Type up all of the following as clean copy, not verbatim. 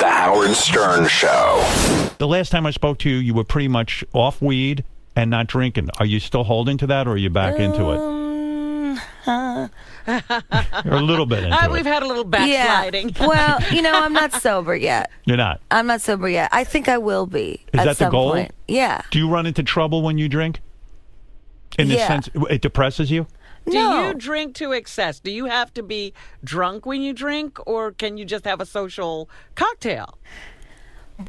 The Howard Stern Show. The last time I spoke to you, you were pretty much off weed and not drinking. Are you still holding to that, or are you back into it? You're a little bit into it. We've had a little backsliding. Yeah. Well, I'm not sober yet. You're not? I'm not sober yet. I think I will be. Is at that the some goal? point. Yeah. Do you run into trouble when you drink? In the sense, it depresses you? Do you drink to excess? Do you have to be drunk when you drink, or can you just have a social cocktail?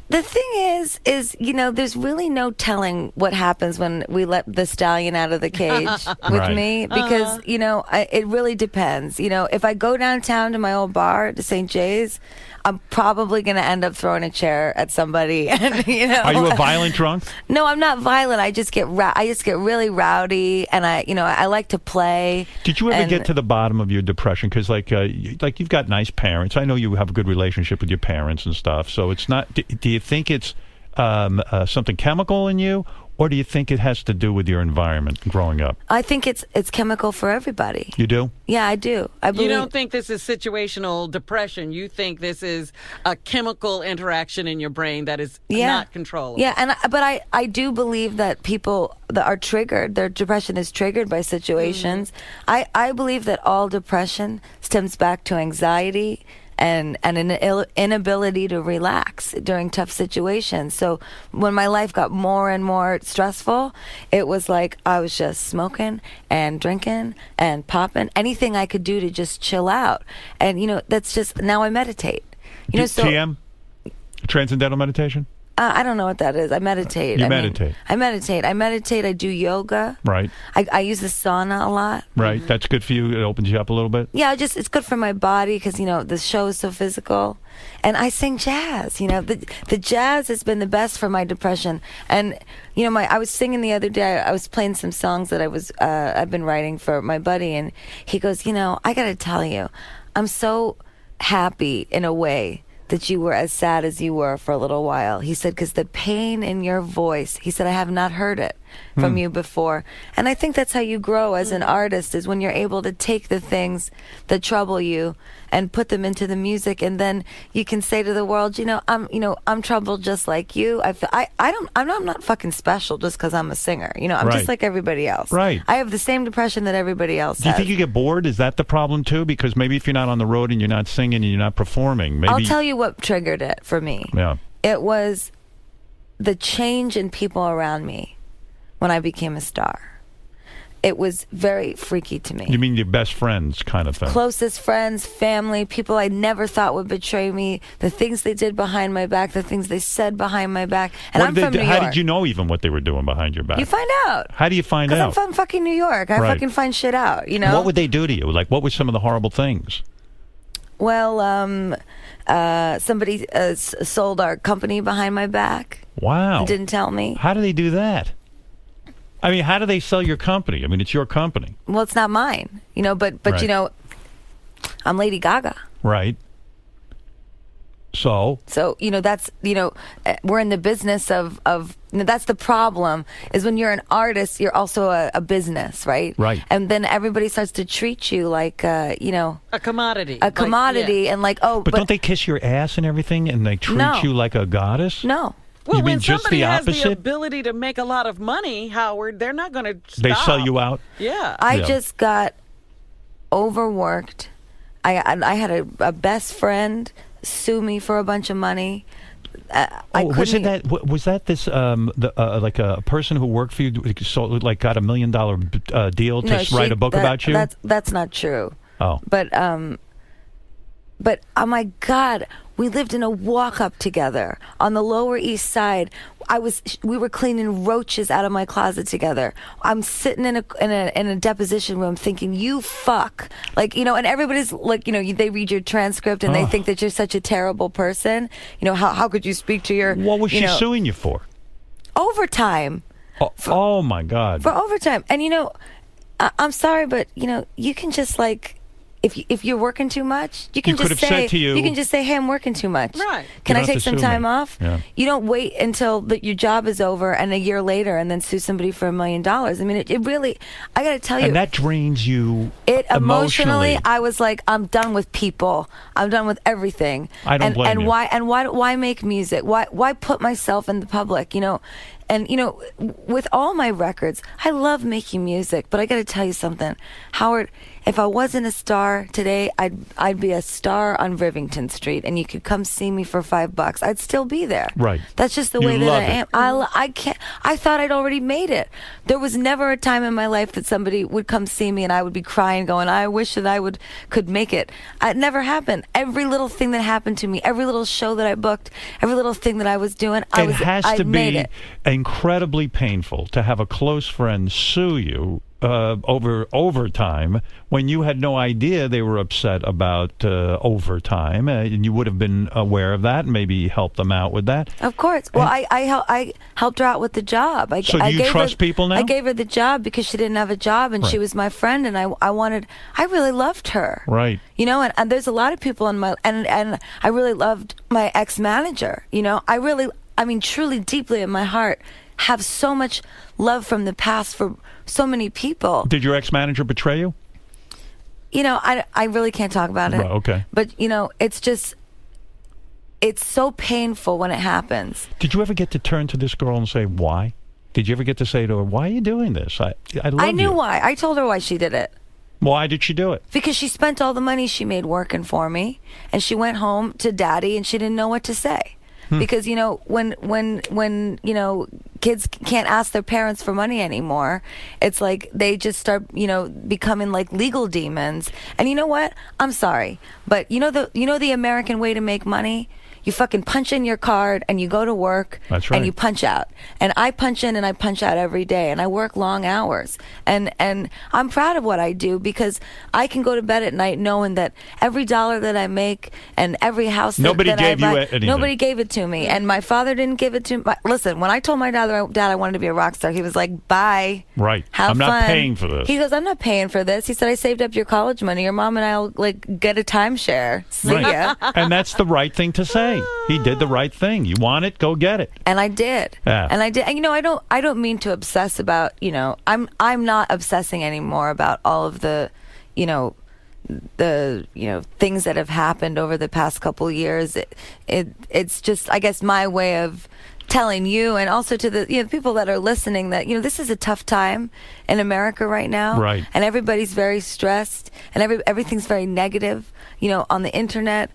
The thing is, there's really no telling what happens when we let the stallion out of the cage with me, because, it really depends. If I go downtown to my old bar, to St. Jay's, I'm probably going to end up throwing a chair at somebody. And, Are you a violent drunk? No, I'm not violent. I just get really rowdy, and I like to play. Did you ever get to the bottom of your depression? Because like you've got nice parents. I know you have a good relationship with your parents and stuff. So it's not. Do you think it's something chemical in you, or do you think it has to do with your environment growing up? I think it's chemical for everybody. You do? Yeah, I do. I believe. You don't think this is situational depression. You think this is a chemical interaction in your brain that is not controllable. Yeah, but I do believe that people that are triggered, their depression is triggered by situations. I believe that all depression stems back to anxiety and an inability to relax during tough situations. So when my life got more and more stressful, it was like I was just smoking and drinking and popping, anything I could do to just chill out. And, that's just, now I meditate. TM? Transcendental meditation? I don't know what that is. I meditate. You meditate. I meditate. I do yoga. Right. I use the sauna a lot. Right. That's good for you. It opens you up a little bit. Yeah, it's good for my body because, the show is so physical. And I sing jazz. The jazz has been the best for my depression. And, I was singing the other day. I was playing some songs that I've been writing for my buddy. And he goes, I got to tell you, I'm so happy in a way that you were as sad as you were for a little while. He said, because the pain in your voice, he said, I have not heard it from you before. And I think that's how you grow as an artist, is when you're able to take the things that trouble you and put them into the music, and then you can say to the world, I'm troubled just like you. I'm not fucking special just because I'm a singer. I'm just like everybody else. Right. I have the same depression that everybody else has. Do you think you get bored? Is that the problem too? Because maybe if you're not on the road and you're not singing and you're not performing, maybe. I'll tell you what triggered it for me. Yeah. It was the change in people around me when I became a star. It was very freaky to me. You mean your best friends kind of thing? Closest friends, family, people I never thought would betray me, the things they did behind my back, the things they said behind my back. And I'm from New York. How did you know even what they were doing behind your back? You find out. How do you find out? Because I'm from fucking New York. I fucking find shit out, What would they do to you? Like, what were some of the horrible things? Well, somebody sold our company behind my back. Wow. And didn't tell me. How do they do that? I mean, how do they sell your company? I mean, it's your company. Well, it's not mine, but Right. I'm Lady Gaga. Right. So, that's, we're in the business of that's the problem, is when you're an artist, you're also a business, right? Right. And then everybody starts to treat you like, a commodity. A commodity, and like, but don't they kiss your ass and everything, and they treat you like a goddess? No. Well, you mean when just somebody the has the opposite? ability to make a lot of money, Howard, they're not going to stop. They sell you out? Yeah. I just got overworked. I had a best friend sue me for a bunch of money. Was that this like a person who worked for you, like got $1 million deal to write a book about you? That's not true. Oh, but oh my God, we lived in a walk-up together on the Lower East Side. We were cleaning roaches out of my closet together. I'm sitting in a deposition room thinking, you fuck, and everybody's like, they read your transcript and they think that you're such a terrible person. How could you speak to your? What was she suing you for? Overtime. Oh my God. For overtime, and I'm sorry, but you can just if you're working too much, you can could just have say said to you- you can just say, hey, I'm working too much. Right. Can You I don't have take to some sue time me. off? Yeah. You don't wait until your job is over and a year later and then sue somebody for $1 million. I mean, it really, I got to tell you, And that drains you it emotionally. I was like, I'm done with people. I'm done with everything. I don't blame and you. Why make music? Why put myself in the public? You know, and you know, with all my records, I love making music. But I got to tell you something, Howard. If I wasn't a star today, I'd be a star on Rivington Street, and you could come see me for $5. I'd still be there. Right. That's just the You way that love I it. am. I can't. I thought I'd already made it. There was never a time in my life that somebody would come see me and I would be crying, going, "I wish that I could make it." It never happened. Every little thing that happened to me, every little show that I booked, every little thing that I was doing, I made be it. incredibly painful to have a close friend sue you over overtime when you had no idea they were upset about overtime, and you would have been aware of that and maybe helped them out with that. Of course. Well, I helped her out with the job. So do you gave trust her, people now? I gave her the job because she didn't have a job, and she Right. was my friend, and I really loved her. Right. You know, and there's a lot of people in my and I really loved my ex-manager. You know, I mean, truly, deeply in my heart, have so much love from the past for so many people. Did your ex-manager betray you? You know, I really can't talk about it. Right, okay. But, you know, it's so painful when it happens. Did you ever get to turn to this girl and say why? Did you ever get to say to her, "Why are you doing this? I love I knew you." why. I told her why she did it. Why did she do it? Because she spent all the money she made working for me, and she went home to daddy and she didn't know what to say. Because, you know, when you know, kids can't ask their parents for money anymore, it's like they just start, you know, becoming like legal demons. And you know what? I'm sorry, but you know the American way to make money? You fucking punch in your card and you go to work. That's right. And you punch out. And I punch in and I punch out every day, and I work long hours. And I'm proud of what I do because I can go to bed at night knowing that every dollar that I make and every house Nobody that gave I you buy, anything. nobody gave it to me, and my father didn't give it to me. Listen, when I told my dad I wanted to be a rock star, he was like, "Bye, Right. have I'm fun." not paying for this. He goes, "I'm not paying for this." He said, "I saved up your college money. Your mom and I'll like get a timeshare. See ya." And that's the right thing to say. He did the right thing. You want it, go get it. And I did. Yeah. And I did. And you know, I don't mean to obsess about, you know, I'm not obsessing anymore about all of the, you know, things that have happened over the past couple years. It's just, I guess, my way of telling you and also to the, you know, people that are listening that, you know, this is a tough time in America right now. Right. And everybody's very stressed and everything's very negative, you know, on the internet.